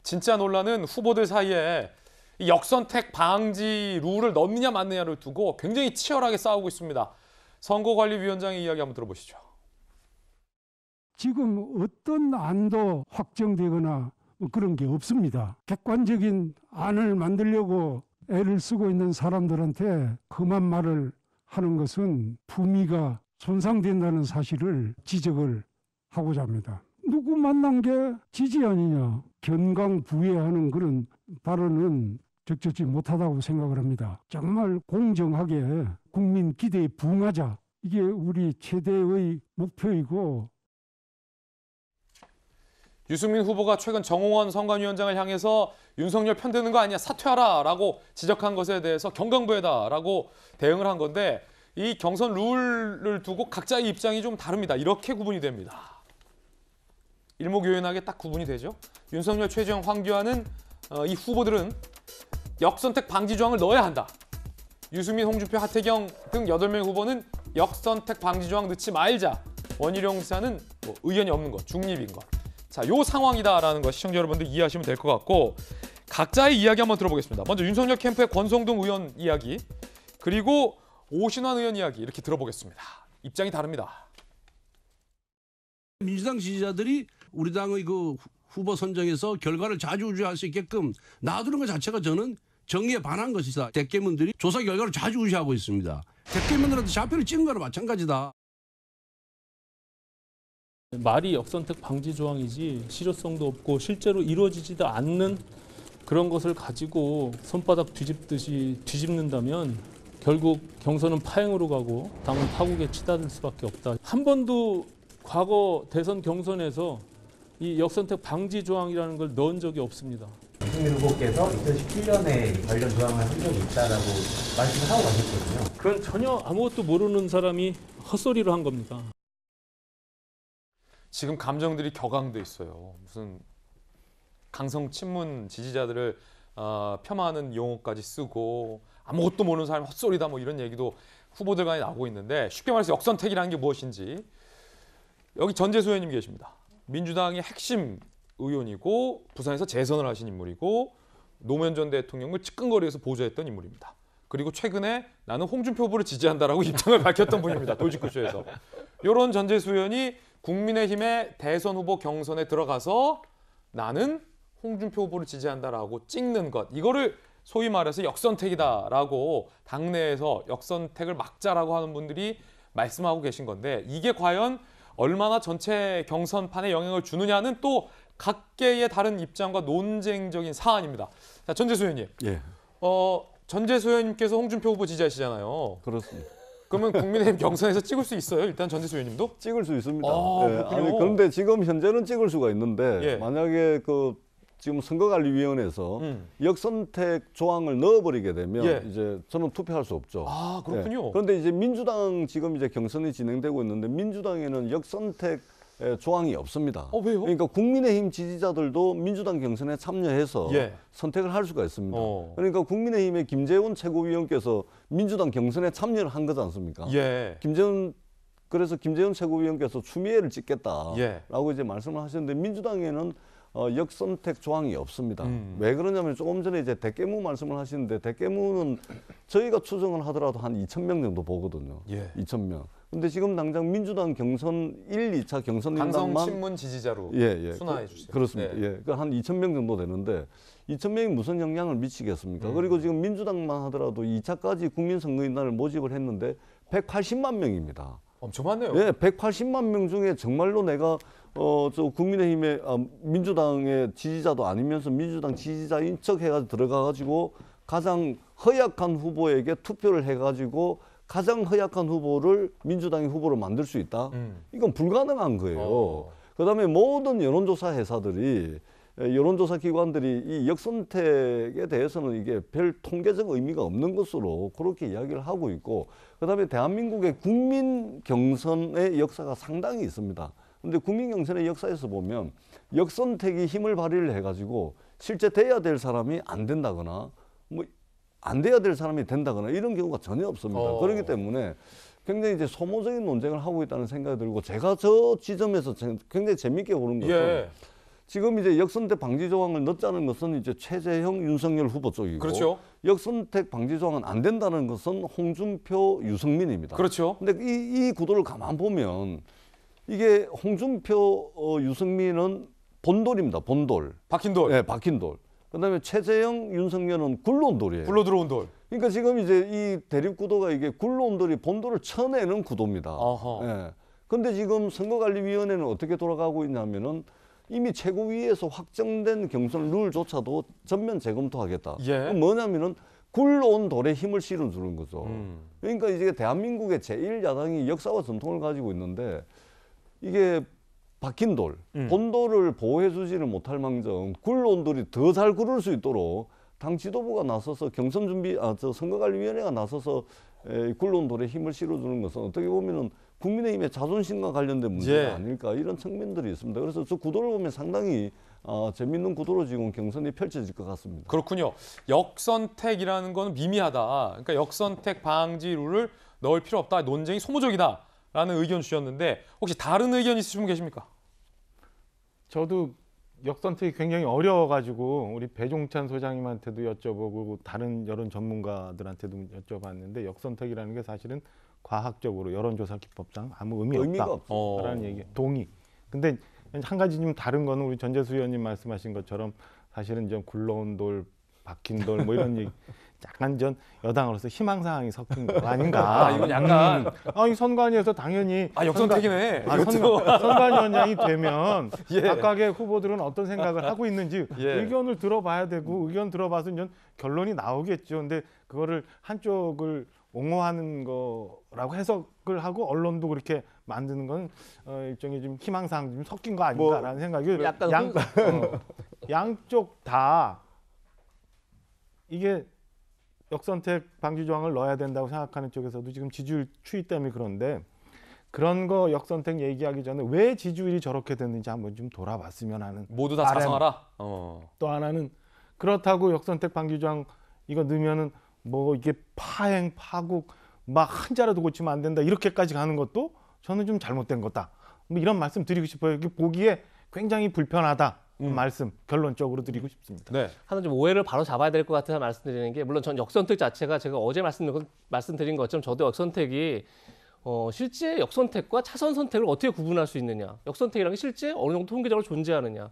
진짜 논란은 후보들 사이에 이 역선택 방지 룰을 넣느냐 마느냐를 두고 굉장히 치열하게 싸우고 있습니다. 선거관리위원장의 이야기 한번 들어보시죠. 지금 어떤 안도 확정되거나 그런 게 없습니다. 객관적인 안을 만들려고 애를 쓰고 있는 사람들한테 험한 말을 하는 것은 품위가 손상된다는 사실을 지적을 하고자 합니다. 누구 만난 게 지지 아니냐, 견강부회하는 그런 발언은 적절치 못하다고 생각을 합니다. 정말 공정하게 국민 기대에 부응하자. 이게 우리 최대의 목표이고. 유승민 후보가 최근 정홍원 선관위원장을 향해서 윤석열 편드는 거 아니야, 사퇴하라라고 지적한 것에 대해서 경강부회다라고 대응을 한 건데 이 경선 룰을 두고 각자의 입장이 좀 다릅니다. 이렇게 구분이 됩니다. 일목요연하게 딱 구분이 되죠. 윤석열, 최재형, 황교안은 이 후보들은 역선택 방지 조항을 넣어야 한다. 유승민, 홍준표, 하태경 등 8명 후보는 역선택 방지 조항 넣지 말자. 원희룡 지사는 뭐 의견이 없는 것, 중립인 것. 자, 요 상황이다라는 거 시청자 여러분들 이해하시면 될 것 같고 각자의 이야기 한번 들어보겠습니다. 먼저 윤석열 캠프의 권성동 의원 이야기, 그리고 오신환 의원 이야기 이렇게 들어보겠습니다. 입장이 다릅니다. 민주당 지지자들이 우리 당의 그 후보 선정에서 결과를 좌지우지할 수 있게끔 놔두는 것 자체가 저는 정의에 반한 것이다. 대깨문들이 조사 결과를 좌지우지하고 있습니다. 대깨문들한테 좌표를 찍은 거나 마찬가지다. 말이 역선택 방지 조항이지 실효성도 없고 실제로 이루어지지도 않는 그런 것을 가지고 손바닥 뒤집듯이 뒤집는다면 결국 경선은 파행으로 가고 당은 파국에 치닫을 수밖에 없다. 한 번도 과거 대선 경선에서 이 역선택 방지 조항이라는 걸 넣은 적이 없습니다. 유승민 후보께서 2017년에 관련 조항을 한 적이 있다라고 말씀을 하고 가셨거든요. 그건 전혀 아무것도 모르는 사람이 헛소리를 한 겁니다. 지금 감정들이 격앙돼 있어요. 무슨 강성 친문 지지자들을 폄하하는 용어까지 쓰고 아무것도 모르는 사람이 헛소리다 뭐 이런 얘기도 후보들 간에 나오고 있는데 쉽게 말해서 역선택이라는 게 무엇인지 여기 전재수 의원님 계십니다. 민주당의 핵심 의원이고 부산에서 재선을 하신 인물이고 노무현 전 대통령을 측근거리에서 보좌했던 인물입니다. 그리고 최근에 나는 홍준표 후보를 지지한다라고 입장을 밝혔던 분입니다. 돌직구쇼에서. 이런 전재수 의원이 국민의힘의 대선 후보 경선에 들어가서 나는 홍준표 후보를 지지한다라고 찍는 것. 이거를 소위 말해서 역선택이다라고 당내에서 역선택을 막자라고 하는 분들이 말씀하고 계신 건데 이게 과연 얼마나 전체 경선판에 영향을 주느냐는 또 각계의 다른 입장과 논쟁적인 사안입니다. 자, 전재수 의원님. 예. 전재수 의원님께서 홍준표 후보 지지하시잖아요. 그렇습니다. 그러면 국민의힘 경선에서 찍을 수 있어요? 일단 전재수 의원님도? 찍을 수 있습니다. 아, 아니, 그런데 지금 현재는 찍을 수가 있는데 예. 만약에 지금 선거관리위원회에서 역선택 조항을 넣어버리게 되면 예. 이제 저는 투표할 수 없죠. 아, 그렇군요. 예. 그런데 이제 민주당 지금 이제 경선이 진행되고 있는데 민주당에는 역선택 조항이 없습니다. 왜요? 그러니까 국민의힘 지지자들도 민주당 경선에 참여해서 예. 선택을 할 수가 있습니다. 어. 그러니까 국민의힘의 김재원 최고위원께서 민주당 경선에 참여를 한 거지 않습니까? 예. 그래서 김재원 최고위원께서 추미애를 찍겠다라고 예. 이제 말씀을 하셨는데 민주당에는 역선택 조항이 없습니다. 왜 그러냐면 조금 전에 이제 대깨무 말씀을 하시는데 대깨무는 저희가 추정을 하더라도 한 2,000명 정도 보거든요. 예. 2,000명. 근데 지금 당장 민주당 경선 1, 2차 경선 강성 인당만 친문 지지자로 예. 순화해 주세요. 그렇습니다. 네. 예. 한 2,000명 정도 되는데 2,000명이 무슨 영향을 미치겠습니까? 그리고 지금 민주당만 하더라도 2차까지 국민선거인단을 모집을 했는데 180만 명입니다. 엄청 많네요. 예, 180만 명 중에 정말로 내가 저 국민의힘의 민주당의 지지자도 아니면서 민주당 지지자인 척 해가지고 들어가가지고 가장 허약한 후보에게 투표를 해가지고 가장 허약한 후보를 민주당의 후보로 만들 수 있다. 이건 불가능한 거예요. 그다음에 모든 여론조사 회사들이 여론조사 기관들이 이 역선택에 대해서는 이게 별 통계적 의미가 없는 것으로 그렇게 이야기를 하고 있고 그다음에 대한민국의 국민 경선의 역사가 상당히 있습니다. 그런데 국민 경선의 역사에서 보면 역선택이 힘을 발휘를 해가지고 실제 돼야 될 사람이 안 된다거나 뭐 안 돼야 될 사람이 된다거나 이런 경우가 전혀 없습니다. 그렇기 때문에 굉장히 이제 소모적인 논쟁을 하고 있다는 생각이 들고 제가 저 지점에서 굉장히 재밌게 보는 것은 지금 이제 역선택 방지 조항을 넣자는 것은 이제 최재형, 윤석열 후보 쪽이고 그렇죠. 역선택 방지 조항은 안 된다는 것은 홍준표, 유승민입니다. 그렇죠. 근데 이 구도를 가만 보면 이게 홍준표, 유승민은 본돌입니다. 본돌. 박힌 돌. 네, 박힌 돌. 그다음에 최재형, 윤석열은 굴러온 돌이에요. 굴러 들어온 돌. 그러니까 지금 이제 이 대립 구도가 이게 굴러온 돌이 본돌을 쳐내는 구도입니다. 어허. 예. 근데 지금 선거관리위원회는 어떻게 돌아가고 있냐면은 이미 최고위에서 확정된 경선 룰조차도 전면 재검토하겠다. 예. 그건 뭐냐면은 굴러온 돌에 힘을 실어주는 거죠. 그러니까 이제 대한민국의 제1야당이 역사와 전통을 가지고 있는데 이게 박힌 돌, 본돌을 보호해주지를 못할 망정 굴러온 돌이 더 잘 굴을 수 있도록 당 지도부가 나서서 경선 준비, 선거관리위원회가 나서서 굴러온 돌에 힘을 실어주는 것은 어떻게 보면은 국민의힘의 자존심과 관련된 문제가 예. 아닐까 이런 측면들이 있습니다. 그래서 저 구도를 보면 상당히 재밌는 구도로 지금 경선이 펼쳐질 것 같습니다. 그렇군요. 역선택이라는 건 미미하다. 그러니까 역선택 방지 룰을 넣을 필요 없다. 논쟁이 소모적이다라는 의견 주셨는데 혹시 다른 의견 있으신 분 계십니까? 저도 역선택이 굉장히 어려워가지고 우리 배종찬 소장님한테도 여쭤보고 다른 여론 전문가들한테도 여쭤봤는데 역선택이라는 게 사실은 과학적으로 여론조사 기법상 아무 의미가 없다라는 얘기 동의. 근데 한 가지 좀 다른 거는 우리 전재수 의원님 말씀하신 것처럼 사실은 좀 굴러온 돌, 박힌 돌 뭐 이런 얘기 약간 전 여당으로서 희망사항이 섞인 거 아닌가. 아, 이건 약간 이 선관위에서 당연히 역선택이네. 선관위원장이 되면 예. 각각의 후보들은 어떤 생각을 하고 있는지 예. 의견을 들어봐야 되고 의견 들어봐서 이제 결론이 나오겠죠. 근데 그거를 한쪽을 옹호하는 거라고 해석을 하고 언론도 그렇게 만드는 건 일종의 좀 희망사항 좀 섞인 거 아닌가라는 생각이 약간 양쪽 다 이게 역선택 방지 조항을 넣어야 된다고 생각하는 쪽에서도 지금 지지율 추이 때문에 그런데 그런 거 역선택 얘기하기 전에 왜 지지율이 저렇게 됐는지 한번 좀 돌아봤으면 하는 모두 다 바람. 자성하라. 또 하나는 그렇다고 역선택 방지 조항 이거 넣으면은 뭐 이게 파행 파국 막 한자라도 고치면 안 된다 이렇게까지 가는 것도 저는 좀 잘못된 거다. 뭐 이런 말씀 드리고 싶어요. 이게 보기에 굉장히 불편하다. 말씀 결론적으로 드리고 싶습니다. 네. 하나 좀 오해를 바로 잡아야 될 것 같아서 말씀드리는 게 물론 전 역선택 자체가 제가 어제 말씀드린 것처럼 저도 역선택이 실제 역선택과 차선 선택을 어떻게 구분할 수 있느냐. 역선택이라는 게 실제 어느 정도 통계적으로 존재하느냐.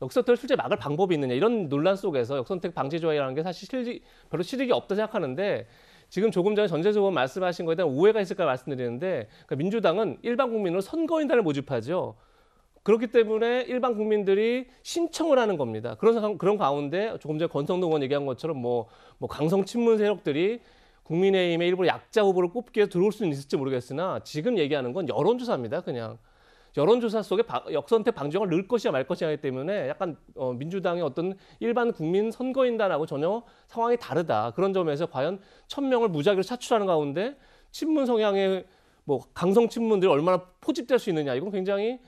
역선택을 실제 막을 방법이 있느냐. 이런 논란 속에서 역선택 방지 조항이라는 게 사실 별로 실익이 없다 생각하는데 지금 조금 전에 전재수 의원 말씀하신 거에 대한 오해가 있을까 말씀드리는데 그러니까 민주당은 일반 국민으로 선거인단을 모집하죠. 그렇기 때문에 일반 국민들이 신청을 하는 겁니다. 그런 가운데 조금 전에 권성동 의원 얘기한 것처럼 뭐 강성 친문 세력들이 국민의힘의 일부 약자 후보를 꼽기에 들어올 수는 있을지 모르겠으나 지금 얘기하는 건 여론조사입니다. 그냥 여론조사 속에 역선택 방지형을 넣을 것이냐 말 것이냐 하기 때문에 약간 민주당의 어떤 일반 국민 선거인단하고 전혀 상황이 다르다. 그런 점에서 과연 1000명을 무작위로 차출하는 가운데 친문 성향의 뭐 강성 친문들이 얼마나 포집될 수 있느냐. 이건 굉장히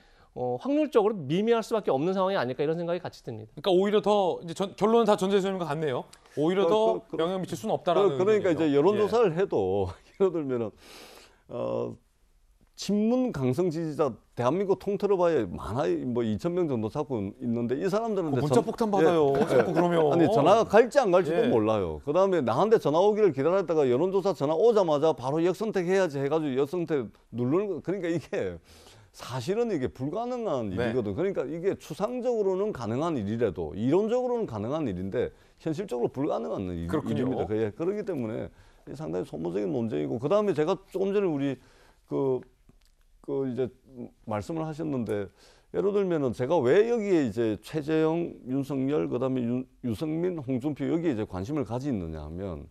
확률적으로 미미할 수밖에 없는 상황이 아닐까 이런 생각이 같이 듭니다. 그러니까 오히려 더 이제 결론은 다 전재수 의원과 같네요. 오히려 더 영향 미칠 수는 없다라는. 그러니까 의견이죠. 이제 여론조사를 해도 예를 들면은 친문 강성 지지자 대한민국 통틀어봐야 많아요. 뭐 2,000명 정도 잡고 있는데 이 사람들은 문자 폭탄 받아요. 자꾸 그러면. 아니 전화가 갈지 안 갈지도 예. 몰라요. 그다음에 나한테 전화 오기를 기다렸다가 여론조사 전화 오자마자 바로 역선택 해야지 해가지고 역선택 누르는 거. 그러니까 이게 사실은 이게 불가능한 네. 일이거든. 그러니까 이게 추상적으로는 가능한 일이라도 이론적으로는 가능한 일인데 현실적으로 불가능한 그렇군요. 일입니다. 그렇기 때문에 상당히 소모적인 논쟁이고 그다음에 제가 조금 전에 우리 그 이제 말씀을 하셨는데 예를 들면은 제가 왜 여기에 이제 최재형, 윤석열, 그다음에 유승민, 홍준표 여기에 이제 관심을 가지느냐 하면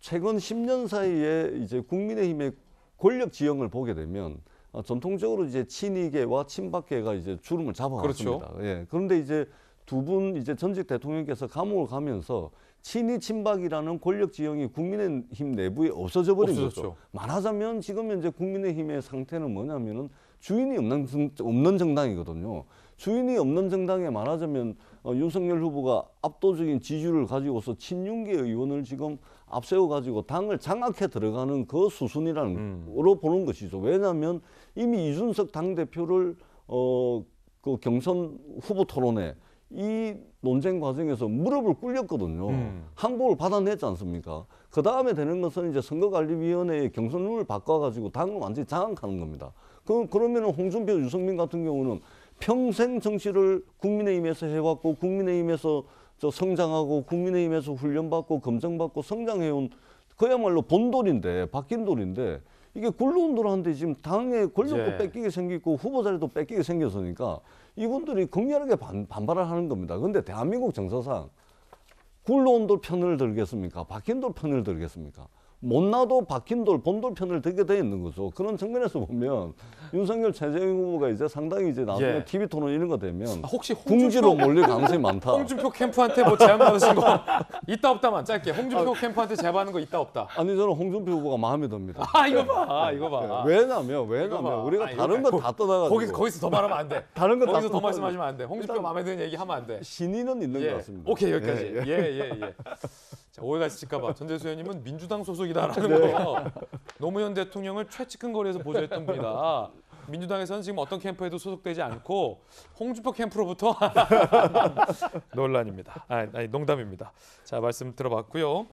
최근 10년 사이에 이제 국민의힘의 권력 지형을 보게 되면 전통적으로 이제 친이계와 친박계가 이제 주름을 잡아왔습니다. 그렇죠. 예. 그런데 이제 두 분 이제 전직 대통령께서 감옥을 가면서 친이 친박이라는 권력 지형이 국민의힘 내부에 없어져 버린 거죠. 말하자면 지금 현재 국민의힘의 상태는 뭐냐면은 주인이 없는 정당이거든요. 주인이 없는 정당에 말하자면 윤석열 후보가 압도적인 지지율을 가지고서 친윤계 의원을 지금 앞세워 가지고 당을 장악해 들어가는 그 수순이라는 거로 보는 것이죠. 왜냐하면 이미 이준석 당대표를 그 경선 후보 토론회 이 논쟁 과정에서 무릎을 꿇렸거든요. 항복을 받아냈지 않습니까? 그 다음에 되는 것은 이제 선거관리위원회의 경선 룰을 바꿔가지고 당을 완전히 장악하는 겁니다. 그러면은 홍준표, 유승민 같은 경우는 평생 정치를 국민의힘에서 해왔고 국민의힘에서 성장하고 국민의힘에서 훈련받고 검증받고 성장해온 그야말로 본돌인데 바뀐 돌인데 이게 굴러온 돌한테 지금 당의 권력도 뺏기게 생기고 후보 자리도 뺏기게 생겼으니까 이분들이 극렬하게 반발을 하는 겁니다. 그런데 대한민국 정서상 굴러온 돌 편을 들겠습니까? 바뀐 돌 편을 들겠습니까? 못나도 박힌 돌, 본돌 편을 들게 돼 있는 거죠. 그런 측면에서 보면 윤석열 최재형 후보가 이제 상당히 이제 나중에 TV 토론 이런 거 되면 혹시 궁지로 몰릴 가능성이 많다. 홍준표 캠프한테 뭐 제안 받으신 거 있다 없다만 짧게. 홍준표 캠프한테 제안받는 거 있다 없다. 아니 저는 홍준표 후보가 마음에 듭니다. 이거 봐, 이거 봐. 왜냐면 봐. 우리가 이거 다른 거 다 떠나가지고 거기서 더 말하면 안 돼. 다른 거 다 거기서 더 떠나가지고 말씀하시면 안 돼. 홍준표 마음에 드는 얘기 하면 안 돼. 신의는 있는 것 같습니다. 오케이 여기까지. 예. 자, 오해가 있을까봐 전재수 의원님은 민주당 소속이다라는 거 노무현 대통령을 최측근거리에서 보좌했던 분이다. 민주당에서는 지금 어떤 캠프에도 소속되지 않고 홍준표 캠프로부터 논란입니다. 아니 농담입니다. 자 말씀 들어봤고요.